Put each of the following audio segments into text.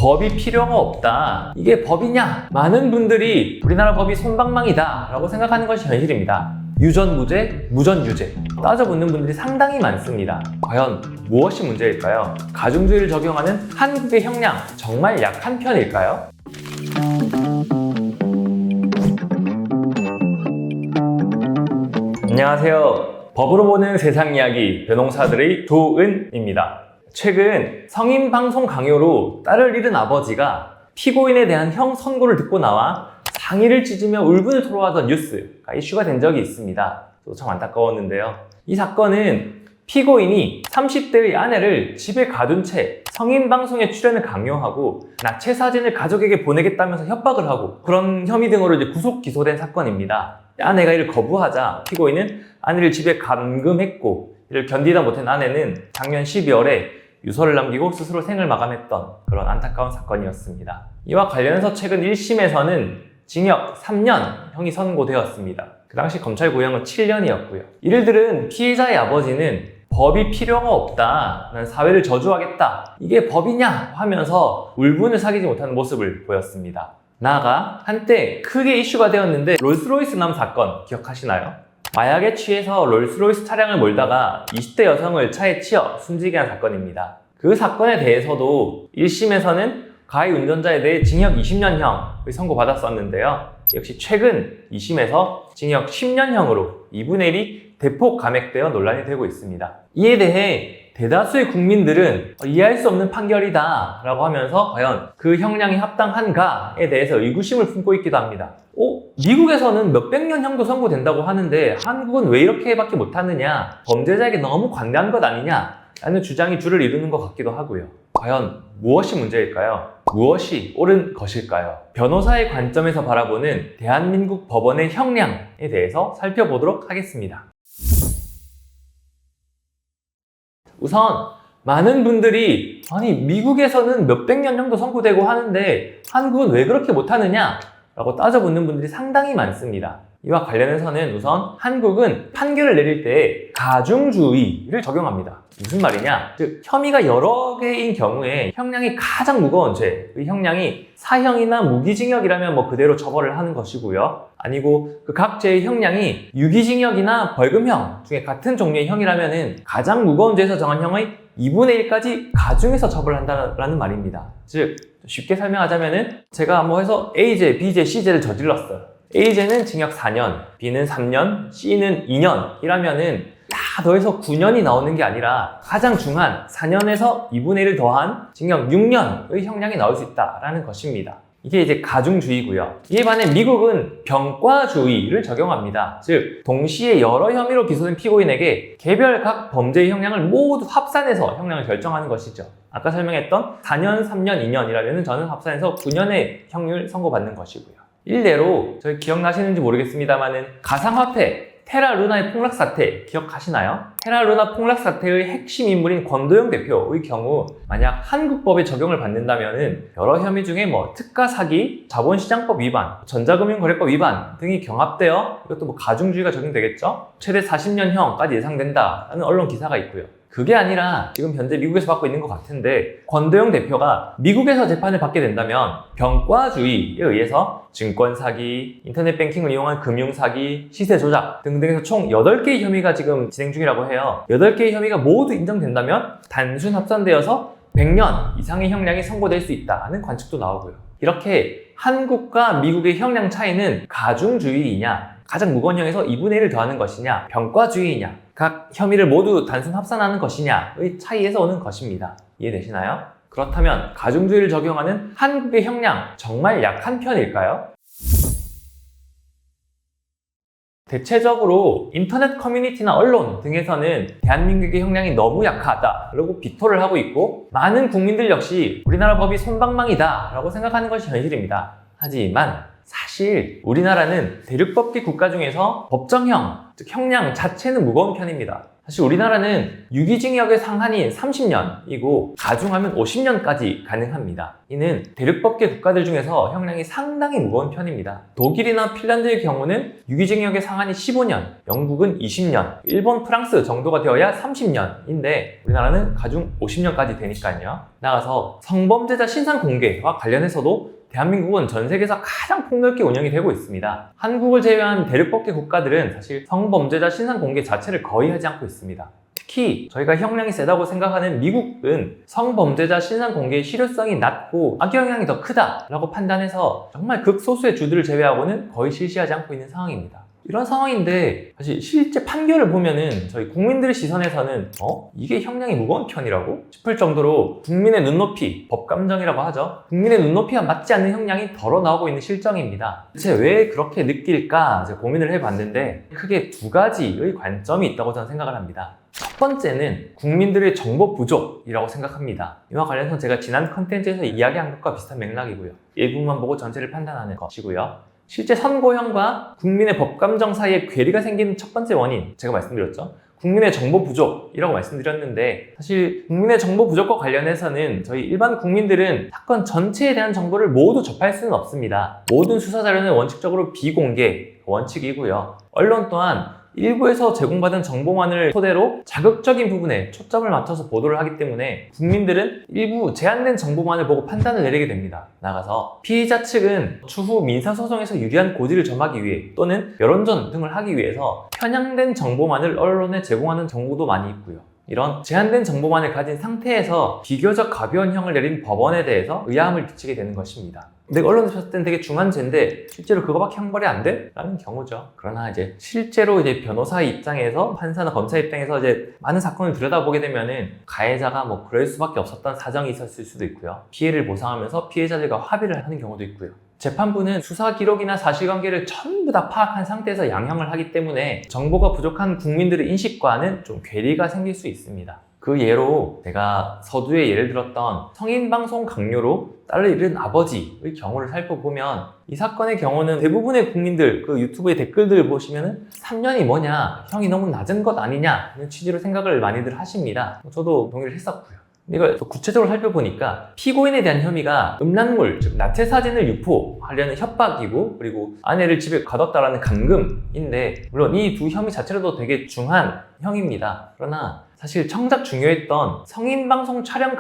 법이 필요가 없다. 이게 법이냐? 많은 분들이 우리나라 법이 솜방망이다 라고 생각하는 것이 현실입니다. 유전무죄, 무전유죄 따져묻는 분들이 상당히 많습니다. 과연 무엇이 문제일까요? 가중주의를 적용하는 한국의 형량 정말 약한 편일까요? 안녕하세요. 법으로 보는 세상 이야기 변호사들의 조은입니다. 최근 성인 방송 강요로 딸을 잃은 아버지가 피고인에 대한 형 선고를 듣고 나와 상의를 찢으며 울분을 토로하던 뉴스가 이슈가 된 적이 있습니다. 저도 참 안타까웠는데요. 이 사건은 피고인이 30대의 아내를 집에 가둔 채 성인 방송에 출연을 강요하고 나체 사진을 가족에게 보내겠다면서 협박을 하고 그런 혐의 등으로 이제 구속 기소된 사건입니다. 아내가 이를 거부하자 피고인은 아내를 집에 감금했고 이를 견디다 못한 아내는 작년 12월에 유서를 남기고 스스로 생을 마감했던 그런 안타까운 사건이었습니다. 이와 관련해서 최근 1심에서는 징역 3년 형이 선고되었습니다. 그 당시 검찰 구형은 7년이었고요. 이를 들은 피해자의 아버지는 법이 필요가 없다. 난 사회를 저주하겠다. 이게 법이냐? 하면서 울분을 사귀지 못하는 모습을 보였습니다. 나아가 한때 크게 이슈가 되었는데 롤스로이스남 사건 기억하시나요? 마약에 취해서 롤스로이스 차량을 몰다가 20대 여성을 차에 치어 숨지게 한 사건입니다. 그 사건에 대해서도 1심에서는 가해 운전자에 대해 징역 20년형을 선고받았었는데요. 역시 최근 2심에서 징역 10년형으로 2분의 1이 대폭 감액되어 논란이 되고 있습니다. 이에 대해 대다수의 국민들은 이해할 수 없는 판결이다 라고 하면서 과연 그 형량이 합당한가에 대해서 의구심을 품고 있기도 합니다. 미국에서는 몇백 년 형도 선고된다고 하는데 한국은 왜 이렇게밖에 못하느냐, 범죄자에게 너무 관대한 것 아니냐 라는 주장이 주를 이루는 것 같기도 하고요. 과연 무엇이 문제일까요? 무엇이 옳은 것일까요? 변호사의 관점에서 바라보는 대한민국 법원의 형량에 대해서 살펴보도록 하겠습니다. 우선 많은 분들이 아니 미국에서는 몇백 년 형도 선고되고 하는데 한국은 왜 그렇게 못하느냐 라고 따져묻는 분들이 상당히 많습니다. 이와 관련해서는 우선 한국은 판결을 내릴 때 가중주의를 적용합니다. 무슨 말이냐? 즉 혐의가 여러 개인 경우에 형량이 가장 무거운 죄의 형량이 사형이나 무기징역이라면 그대로 처벌을 하는 것이고요. 아니고 그 각 죄의 형량이 유기징역이나 벌금형 중에 같은 종류의 형이라면 가장 무거운 죄에서 정한 형의 2분의 1까지 가중해서 처벌한다는 말입니다. 즉 쉽게 설명하자면은 제가 해서 A죄, B죄, C죄를 저질렀어요. A죄는 징역 4년, B는 3년, C는 2년이라면은 다 더해서 9년이 나오는 게 아니라 가장 중한 4년에서 2분의 1을 더한 징역 6년의 형량이 나올 수 있다라는 것입니다. 이게 이제 가중주의고요. 이에 반해 미국은 병과주의를 적용합니다. 즉 동시에 여러 혐의로 기소된 피고인에게 개별 각 범죄의 형량을 모두 합산해서 형량을 결정하는 것이죠. 아까 설명했던 4년, 3년, 2년이라면 저는 합산해서 9년의 형을 선고받는 것이고요. 일례로 저희 기억나시는지 모르겠습니다만은 가상화폐 테라루나의 폭락 사태 기억하시나요? 테라루나 폭락 사태의 핵심 인물인 권도영 대표의 경우 만약 한국법에 적용을 받는다면은 여러 혐의 중에 특가 사기, 자본시장법 위반, 전자금융거래법 위반 등이 경합되어 이것도 가중주의가 적용되겠죠? 최대 40년형까지 예상된다라는 언론 기사가 있고요. 그게 아니라 지금 현재 미국에서 받고 있는 것 같은데 권도영 대표가 미국에서 재판을 받게 된다면 병과주의에 의해서 증권 사기, 인터넷 뱅킹을 이용한 금융 사기, 시세 조작 등등에서 총 8개의 혐의가 지금 진행 중이라고 해요. 8개의 혐의가 모두 인정된다면 단순 합산되어서 100년 이상의 형량이 선고될 수 있다는 관측도 나오고요. 이렇게 한국과 미국의 형량 차이는 가중주의이냐, 가장 무거운 형에서 2분의 1을 더하는 것이냐, 병과주의이냐, 각 혐의를 모두 단순 합산하는 것이냐의 차이에서 오는 것입니다. 이해되시나요? 그렇다면 가중주의를 적용하는 한국의 형량 정말 약한 편일까요? 대체적으로 인터넷 커뮤니티나 언론 등에서는 대한민국의 형량이 너무 약하다라고 비토를 하고 있고 많은 국민들 역시 우리나라 법이 솜방망이다 라고 생각하는 것이 현실입니다. 하지만 사실 우리나라는 대륙법계 국가 중에서 법정형, 즉 형량 자체는 무거운 편입니다. 사실 우리나라는 유기징역의 상한이 30년이고 가중하면 50년까지 가능합니다. 이는 대륙법계 국가들 중에서 형량이 상당히 무거운 편입니다. 독일이나 핀란드의 경우는 유기징역의 상한이 15년, 영국은 20년, 일본, 프랑스 정도가 되어야 30년인데 우리나라는 가중 50년까지 되니까요. 나가서 성범죄자 신상 공개와 관련해서도 대한민국은 전 세계에서 가장 폭넓게 운영이 되고 있습니다. 한국을 제외한 대륙법계 국가들은 사실 성범죄자 신상 공개 자체를 거의 하지 않고 있습니다. 특히 저희가 형량이 세다고 생각하는 미국은 성범죄자 신상 공개의 실효성이 낮고 악영향이 더 크다라고 판단해서 정말 극소수의 주들을 제외하고는 거의 실시하지 않고 있는 상황입니다. 이런 상황인데 사실 실제 판결을 보면은 저희 국민들의 시선에서는 이게 형량이 무거운 편이라고? 싶을 정도로 국민의 눈높이, 법감정이라고 하죠. 국민의 눈높이와 맞지 않는 형량이 덜어 나오고 있는 실정입니다. 대체 왜 그렇게 느낄까 제가 고민을 해봤는데 크게 두 가지의 관점이 있다고 저는 생각을 합니다. 첫 번째는 국민들의 정보 부족이라고 생각합니다. 이와 관련해서 제가 지난 컨텐츠에서 이야기한 것과 비슷한 맥락이고요. 일부만 보고 전체를 판단하는 것이고요. 실제 선고형과 국민의 법감정 사이에 괴리가 생기는 첫 번째 원인, 제가 말씀드렸죠. 국민의 정보 부족이라고 말씀드렸는데 사실 국민의 정보 부족과 관련해서는 저희 일반 국민들은 사건 전체에 대한 정보를 모두 접할 수는 없습니다. 모든 수사 자료는 원칙적으로 비공개 원칙이고요. 언론 또한 일부에서 제공받은 정보만을 토대로 자극적인 부분에 초점을 맞춰서 보도를 하기 때문에 국민들은 일부 제한된 정보만을 보고 판단을 내리게 됩니다. 나가서 피해자 측은 추후 민사소송에서 유리한 고지를 점하기 위해 또는 여론전 등을 하기 위해서 편향된 정보만을 언론에 제공하는 경우도 많이 있고요. 이런 제한된 정보만을 가진 상태에서 비교적 가벼운 형을 내린 법원에 대해서 의아함을 끼치게 되는 것입니다. 내가 언론에서 봤을 땐 되게 중한 죄인데 실제로 그거밖에 형벌이 안 돼? 라는 경우죠. 그러나 이제 실제로 이제 변호사의 입장에서 판사나 검사 입장에서 이제 많은 사건을 들여다보게 되면은 가해자가 뭐 그럴 수밖에 없었던 사정이 있었을 수도 있고요. 피해를 보상하면서 피해자들과 합의를 하는 경우도 있고요. 재판부는 수사 기록이나 사실관계를 전부 다 파악한 상태에서 양형을 하기 때문에 정보가 부족한 국민들의 인식과는 좀 괴리가 생길 수 있습니다. 그 예로 제가 서두에 예를 들었던 성인방송 강요로 딸을 잃은 아버지의 경우를 살펴보면 이 사건의 경우는 대부분의 국민들 그 유튜브의 댓글들을 보시면은 3년이 뭐냐, 형이 너무 낮은 것 아니냐 이런 취지로 생각을 많이들 하십니다. 저도 동의를 했었고요. 이걸 구체적으로 살펴보니까 피고인에 대한 혐의가 음란물, 즉 나체 사진을 유포하려는 협박이고 그리고 아내를 집에 가뒀다라는 감금인데 물론 이 두 혐의 자체로도 되게 중한 형입니다. 그러나 사실 정작 중요했던 성인방송 촬영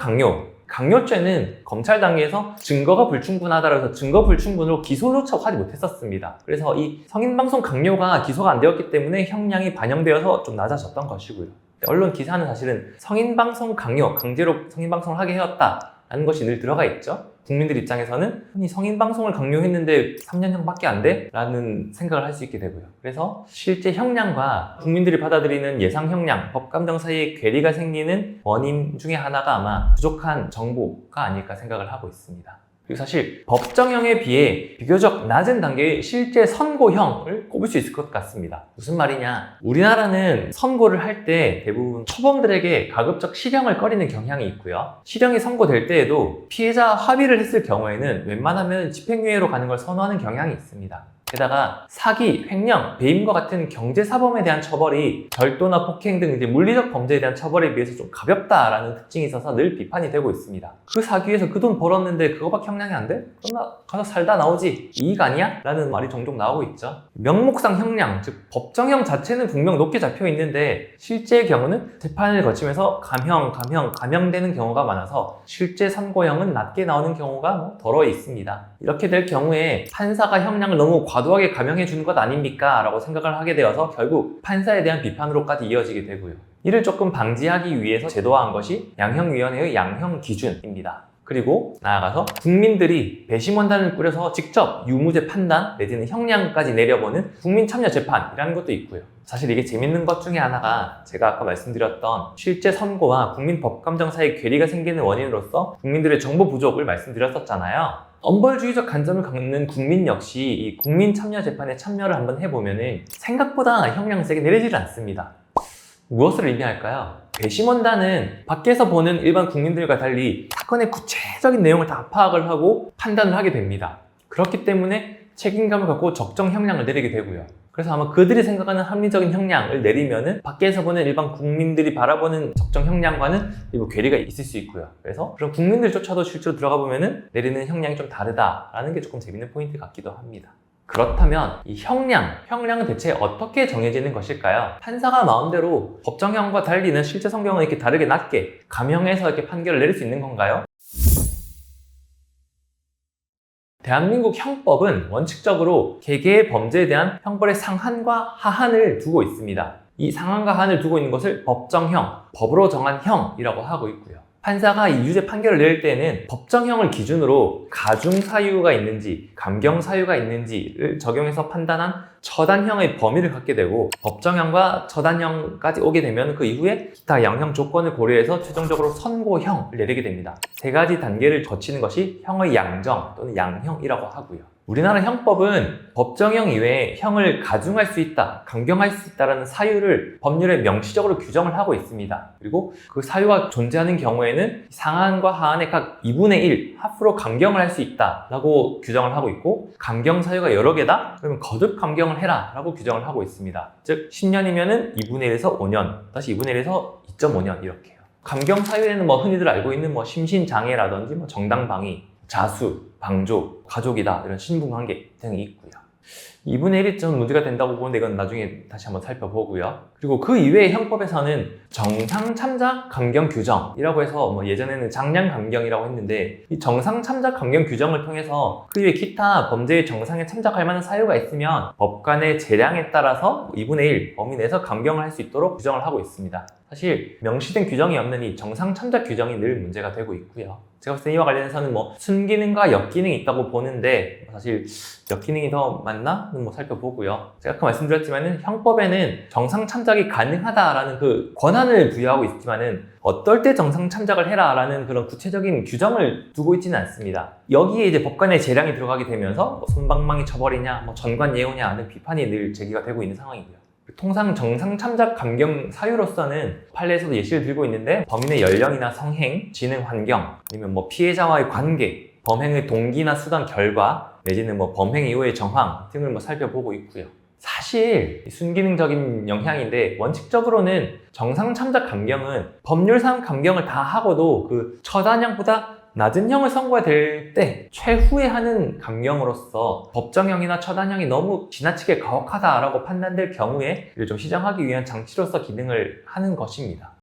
강요죄는 검찰 단계에서 증거가 불충분하다고 해서 증거 불충분으로 기소조차 하지 못했었습니다. 그래서 이 성인방송 강요가 기소가 안 되었기 때문에 형량이 반영되어서 좀 낮아졌던 것이고요. 언론 기사는 사실은 성인방송 강요, 강제로 성인방송을 하게 해왔다라는 것이 늘 들어가 있죠. 국민들 입장에서는 흔히 성인방송을 강요했는데 3년형밖에 안 돼? 라는 생각을 할 수 있게 되고요. 그래서 실제 형량과 국민들이 받아들이는 예상 형량, 법감정 사이에 괴리가 생기는 원인 중에 하나가 아마 부족한 정보가 아닐까 생각을 하고 있습니다. 그리고 사실 법정형에 비해 비교적 낮은 단계의 실제 선고형을 꼽을 수 있을 것 같습니다. 무슨 말이냐? 우리나라는 선고를 할 때 대부분 초범들에게 가급적 실형을 꺼리는 경향이 있고요. 실형이 선고될 때에도 피해자 합의를 했을 경우에는 웬만하면 집행유예로 가는 걸 선호하는 경향이 있습니다. 게다가 사기, 횡령, 배임과 같은 경제사범에 대한 처벌이 절도나 폭행 등 이제 물리적 범죄에 대한 처벌에 비해서 좀 가볍다라는 특징이 있어서 늘 비판이 되고 있습니다. 그 사기에서 그 돈 벌었는데 그거밖에 형량이 안 돼? 그럼 나 가서 살다 나오지. 이익 아니야? 라는 말이 종종 나오고 있죠. 명목상 형량, 즉 법정형 자체는 분명 높게 잡혀 있는데 실제의 경우는 재판을 거치면서 감형되는 경우가 많아서 실제 선고형은 낮게 나오는 경우가 덜어 있습니다. 이렇게 될 경우에 판사가 형량을 너무 과도하게 감형해 주는 것 아닙니까? 라고 생각을 하게 되어서 결국 판사에 대한 비판으로까지 이어지게 되고요. 이를 조금 방지하기 위해서 제도화한 것이 양형위원회의 양형 기준입니다. 그리고 나아가서 국민들이 배심원단을 꾸려서 직접 유무죄 판단 내지는 형량까지 내려보는 국민참여재판이라는 것도 있고요. 사실 이게 재밌는 것 중에 하나가 제가 아까 말씀드렸던 실제 선고와 국민 법감정 사이에 괴리가 생기는 원인으로서 국민들의 정보 부족을 말씀드렸었잖아요. 엄벌주의적 관점을 갖는 국민 역시 이 국민참여재판에 참여를 한번 해보면은 생각보다 형량을 세게 내리질 않습니다. 무엇을 의미할까요? 배심원단은 밖에서 보는 일반 국민들과 달리 사건의 구체적인 내용을 다 파악을 하고 판단을 하게 됩니다. 그렇기 때문에 책임감을 갖고 적정 형량을 내리게 되고요. 그래서 아마 그들이 생각하는 합리적인 형량을 내리면은 밖에서 보는 일반 국민들이 바라보는 적정 형량과는 일부 괴리가 있을 수 있고요. 그래서 그런 국민들조차도 실제로 들어가 보면은 내리는 형량이 좀 다르다라는 게 조금 재밌는 포인트 같기도 합니다. 그렇다면 이 형량은 대체 어떻게 정해지는 것일까요? 판사가 마음대로 법정형과 달리는 실제 성경은 이렇게 다르게 낮게 감형해서 이렇게 판결을 내릴 수 있는 건가요? 대한민국 형법은 원칙적으로 개개의 범죄에 대한 형벌의 상한과 하한을 두고 있습니다. 이 상한과 하한을 두고 있는 것을 법정형, 법으로 정한 형이라고 하고 있고요. 판사가 이 유죄 판결을 내릴 때는 법정형을 기준으로 가중 사유가 있는지, 감경 사유가 있는지를 적용해서 판단한 처단형의 범위를 갖게 되고, 법정형과 처단형까지 오게 되면 그 이후에 기타 양형 조건을 고려해서 최종적으로 선고형을 내리게 됩니다. 세 가지 단계를 거치는 것이 형의 양정 또는 양형이라고 하고요. 우리나라 형법은 법정형 이외에 형을 가중할 수 있다, 감경할 수 있다는 사유를 법률에 명시적으로 규정을 하고 있습니다. 그리고 그 사유가 존재하는 경우에는 상한과 하한의 각 2분의 1 합으로 감경을 할 수 있다라고 규정을 하고 있고, 감경 사유가 여러 개다? 그러면 거듭 감경을 해라 라고 규정을 하고 있습니다. 즉 10년이면은 2분의 1에서 5년, 다시 2분의 1에서 2.5년 이렇게요. 감경 사유에는 흔히들 알고 있는 심신장애라든지 정당방위, 자수, 방조, 가족이다 이런 신분관계 등이 있고요. 2분의 1이 좀 문제가 된다고 보는데 이건 나중에 다시 한번 살펴보고요. 그리고 그 이외의 형법에서는 정상참작 감경 규정이라고 해서 예전에는 장량 감경이라고 했는데, 이 정상참작 감경 규정을 통해서 그 이외 기타 범죄의 정상에 참작할 만한 사유가 있으면 법관의 재량에 따라서 2분의 1 범위 내에서 감경을 할 수 있도록 규정을 하고 있습니다. 사실 명시된 규정이 없는 이 정상참작 규정이 늘 문제가 되고 있고요. 제가 봤을 때 이와 관련해서는 순기능과 역기능이 있다고 보는데, 사실 역기능이 더 맞나? 살펴보고요. 제가 아까 말씀드렸지만은 형법에는 정상참작이 가능하다라는 그 권한을 부여하고 있지만은 어떨 때 정상참작을 해라라는 그런 구체적인 규정을 두고 있지는 않습니다. 여기에 이제 법관의 재량이 들어가게 되면서 솜방망이 처벌이냐, 전관예우냐 하는 비판이 늘 제기가 되고 있는 상황이고요. 통상 정상참작 감경 사유로서는 판례에서도 예시를 들고 있는데, 범인의 연령이나 성행, 지능 환경, 아니면 피해자와의 관계, 범행의 동기나 수단 결과, 내지는 범행 이후의 정황 등을 살펴보고 있고요. 사실 순기능적인 영향인데, 원칙적으로는 정상참작 감경은 법률상 감경을 다 하고도 그 처단형보다 낮은 형을 선고해야 될 때 최후에 하는 감경으로서 법정형이나 처단형이 너무 지나치게 가혹하다라고 판단될 경우에 이를 좀 시정하기 위한 장치로서 기능을 하는 것입니다.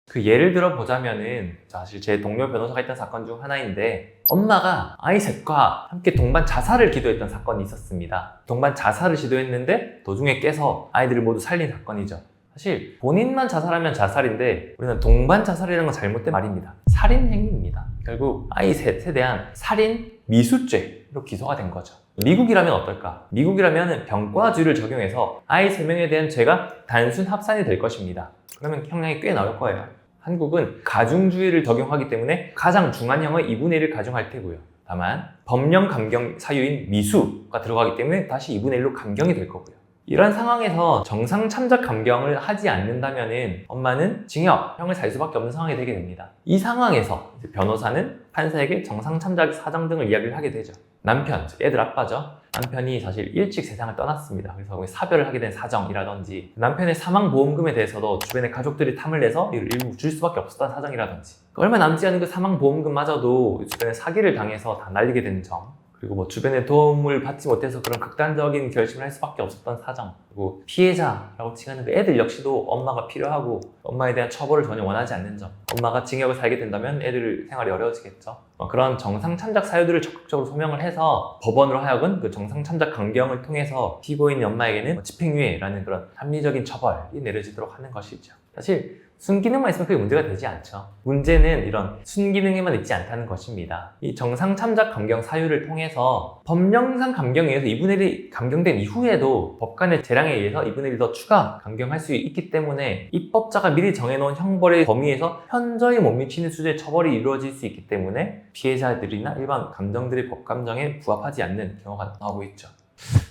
그 예를 들어 보자면은, 사실 제 동료 변호사가 있던 사건 중 하나인데, 엄마가 아이 셋과 함께 동반 자살을 기도했던 사건이 있었습니다. 동반 자살을 시도했는데 도중에 깨서 아이들을 모두 살린 사건이죠. 사실 본인만 자살하면 자살인데, 우리는 동반 자살이라는 건 잘못된 말입니다. 살인 행위입니다. 결국 아이 셋에 대한 살인 미수죄로 기소가 된 거죠. 미국이라면 어떨까? 미국이라면 병과주의를 적용해서 아이 3명에 대한 죄가 단순 합산이 될 것입니다. 그러면 형량이 꽤 나올 거예요. 한국은 가중주의를 적용하기 때문에 가장 중한 형의 2분의 1을 가중할 테고요. 다만 법령 감경 사유인 미수가 들어가기 때문에 다시 2분의 1로 감경이 될 거고요. 이런 상황에서 정상 참작 감경을 하지 않는다면은 엄마는 징역형을 살 수밖에 없는 상황이 되게 됩니다. 이 상황에서 변호사는 판사에게 정상 참작 사정 등을 이야기를 하게 되죠. 남편, 즉 애들 아빠죠. 남편이 사실 일찍 세상을 떠났습니다. 그래서 사별을 하게 된 사정이라든지, 남편의 사망보험금에 대해서도 주변의 가족들이 탐을 내서 이를 일부 줄 수밖에 없었던 사정이라든지, 얼마 남지 않은 그 사망보험금마저도 주변에 사기를 당해서 다 날리게 된 점, 그리고 주변의 도움을 받지 못해서 그런 극단적인 결심을 할 수밖에 없었던 사정, 그리고 피해자라고 칭하는 그 애들 역시도 엄마가 필요하고 엄마에 대한 처벌을 전혀 원하지 않는 점, 엄마가 징역을 살게 된다면 애들 생활이 어려워지겠죠. 그런 정상 참작 사유들을 적극적으로 소명을 해서 법원으로 하여금 그 정상 참작 감경을 통해서 피고인의 엄마에게는 집행유예라는 그런 합리적인 처벌이 내려지도록 하는 것이죠. 사실 순기능만 있으면 그게 문제가 되지 않죠. 문제는 이런 순기능에만 있지 않다는 것입니다. 이 정상 참작 감경 사유를 통해서 법령상 감경에 의해서 2분의 1이 감경된 이후에도 법관의 재량에 의해서 2분의 1이 더 추가 감경할 수 있기 때문에 입법자가 미리 정해놓은 형벌의 범위에서 현저히 못 미치는 수준의 처벌이 이루어질 수 있기 때문에 피해자들이나 일반 감정들의 법감정에 부합하지 않는 경우가 나오고 있죠.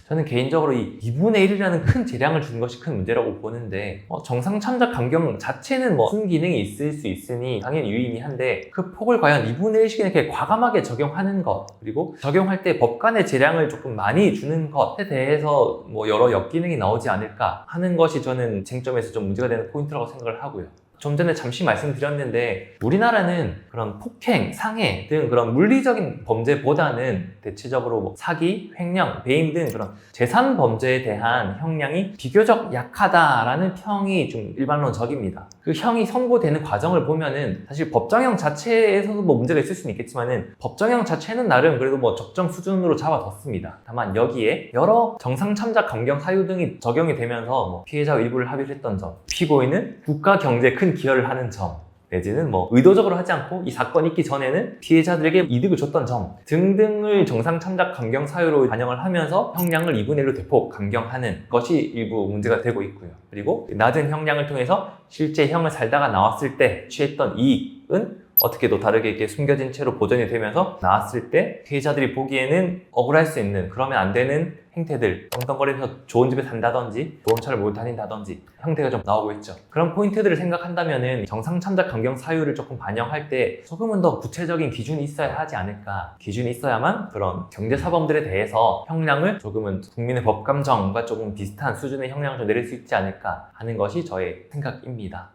저는 개인적으로 이 2분의 1이라는 큰 재량을 주는 것이 큰 문제라고 보는데 정상 참작 강경 자체는 뭐 순기능이 있을 수 있으니 당연히 유의미한데 그 폭을 과연 2분의 1씩이나 이렇게 과감하게 적용하는 것, 그리고 적용할 때 법간의 재량을 조금 많이 주는 것에 대해서 뭐 여러 역기능이 나오지 않을까 하는 것이 저는 쟁점에서 좀 문제가 되는 포인트라고 생각을 하고요. 좀 전에 잠시 말씀드렸는데 우리나라는 그런 폭행, 상해 등 그런 물리적인 범죄보다는 대체적으로 뭐 사기, 횡령, 배임 등 그런 재산 범죄에 대한 형량이 비교적 약하다라는 평이 좀 일반론적입니다. 그 형이 선고되는 과정을 보면은 사실 법정형 자체에서도 뭐 문제가 있을 수는 있겠지만은 법정형 자체는 나름 그래도 뭐 적정 수준으로 잡아뒀습니다. 다만 여기에 여러 정상참작 감경 사유 등이 적용이 되면서 뭐 피해자와 일부를 합의를 했던 점, 피고인은 국가 경제에 큰 기여를 하는 점, 내지는 뭐 의도적으로 하지 않고 이 사건이 있기 전에는 피해자들에게 이득을 줬던 점 등등을 정상참작 감경 사유로 반영을 하면서 형량을 2분의 1로 대폭 감경하는 것이 일부 문제가 되고 있고요. 그리고 낮은 형량을 통해서 실제 형을 살다가 나왔을 때 취했던 이익은 어떻게도 다르게 이렇게 숨겨진 채로 보존이 되면서 나왔을 때 피해자들이 보기에는 억울할 수 있는, 그러면 안 되는 행태들, 떵떵거리면서 좋은 집에 산다든지 좋은 차를 몰고 다닌다든지 형태가 좀 나오고 있죠. 그런 포인트들을 생각한다면은 정상참작 감경 사유를 조금 반영할 때 조금은 더 구체적인 기준이 있어야 하지 않을까. 기준이 있어야만 그런 경제사범들에 대해서 형량을 조금은 국민의 법감정과 조금 비슷한 수준의 형량을 좀 내릴 수 있지 않을까 하는 것이 저의 생각입니다.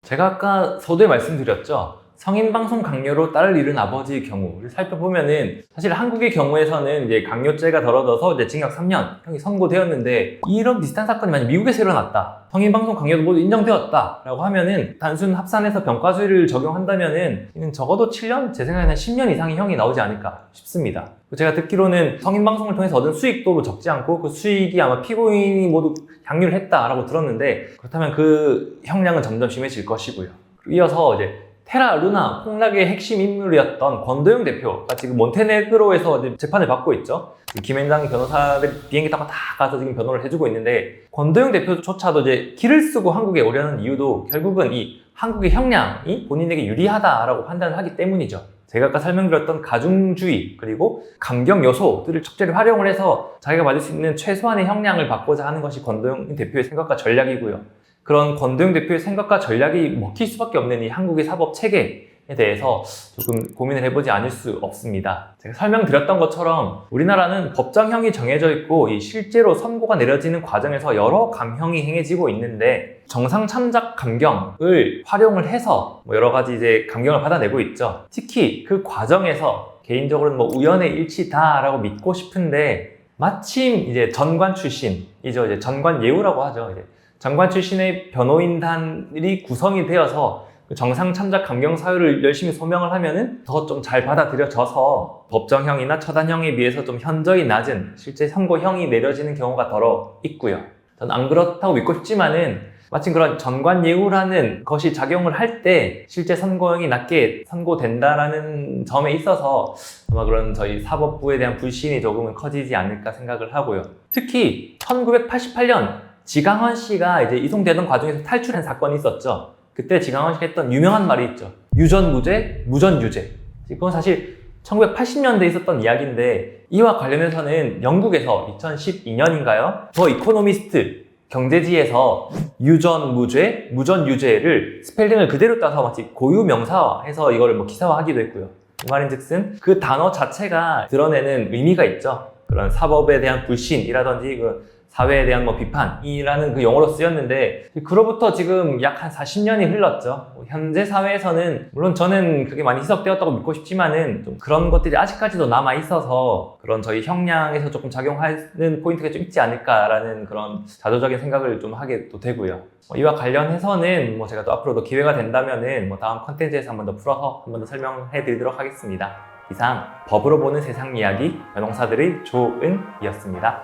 제가 아까 서두에 말씀드렸죠. 성인방송 강요로 딸을 잃은 아버지의 경우를 살펴보면은 사실 한국의 경우에서는 이제 강요죄가 덜어져서 이제 징역 3년 형이 선고되었는데 이런 비슷한 사건이 만약 미국에서 일어났다. 성인방송 강요도 모두 인정되었다 라고 하면은 단순 합산해서 병가수를 적용한다면은 이는 적어도 7년, 제 생각에는 10년 이상의 형이 나오지 않을까 싶습니다. 제가 듣기로는 성인방송을 통해서 얻은 수익도 적지 않고 그 수익이 아마 피고인이 모두 향유를 했다라고 들었는데 그렇다면 그 형량은 점점 심해질 것이고요. 이어서 이제 테라 루나 폭락의 핵심 인물이었던 권도영 대표가 지금 몬테네그로에서 재판을 받고 있죠. 김앤장 변호사들이 비행기 타고 다 가서 지금 변호를 해주고 있는데 권도영 대표조차도 이제 길을 쓰고 한국에 오려는 이유도 결국은 이 한국의 형량이 본인에게 유리하다라고 판단을 하기 때문이죠. 제가 아까 설명드렸던 가중주의 그리고 감경 요소들을 적절히 활용을 해서 자기가 받을 수 있는 최소한의 형량을 받고자 하는 것이 권도영 대표의 생각과 전략이고요. 그런 권도영 대표의 생각과 전략이 먹힐 수밖에 없는 이 한국의 사법 체계에 대해서 조금 고민을 해보지 않을 수 없습니다. 제가 설명드렸던 것처럼 우리나라는 법정형이 정해져 있고 이 실제로 선고가 내려지는 과정에서 여러 감형이 행해지고 있는데 정상참작 감경을 활용을 해서 뭐 여러 가지 이제 감경을 받아내고 있죠. 특히 그 과정에서 개인적으로는 뭐 우연의 일치다라고 믿고 싶은데 마침 이제 전관 출신이죠. 이제 전관 예우라고 하죠. 이제 전관 출신의 변호인단이 구성이 되어서 정상참작 감경 사유를 열심히 소명을 하면은 더 좀 잘 받아들여져서 법정형이나 처단형에 비해서 좀 현저히 낮은 실제 선고형이 내려지는 경우가 더러 있고요. 저는 안 그렇다고 믿고 싶지만은 마침 그런 전관 예우라는 것이 작용을 할 때 실제 선고형이 낮게 선고된다라는 점에 있어서 아마 그런 저희 사법부에 대한 불신이 조금은 커지지 않을까 생각을 하고요. 특히 1988년 지강원 씨가 이제 이송되던 과정에서 탈출한 사건이 있었죠. 그때 지강원 씨가 했던 유명한 말이 있죠. 유전무죄, 무전유죄. 이건 사실 1980년대에 있었던 이야기인데 이와 관련해서는 영국에서 2012년인가요? 더 이코노미스트 경제지에서 유전무죄, 무전유죄를 스펠링을 그대로 따서 마치 고유명사화해서 이거를 뭐 기사화하기도 했고요. 그 말인즉슨 그 단어 자체가 드러내는 의미가 있죠. 그런 사법에 대한 불신이라든지 그 사회에 대한 뭐 비판이라는 그 용어로 쓰였는데 그로부터 지금 약 한 40년이 흘렀죠. 현재 사회에서는 물론 저는 그게 많이 희석되었다고 믿고 싶지만은 좀 그런 것들이 아직까지도 남아 있어서 그런 저희 형량에서 조금 작용하는 포인트가 좀 있지 않을까라는 그런 자조적인 생각을 좀 하게 또 되고요. 이와 관련해서는 뭐 제가 또 앞으로도 기회가 된다면은 뭐 다음 컨텐츠에서 한 번 더 풀어서 한 번 더 설명해 드리도록 하겠습니다. 이상 법으로 보는 세상 이야기 변호사들의 조은이었습니다.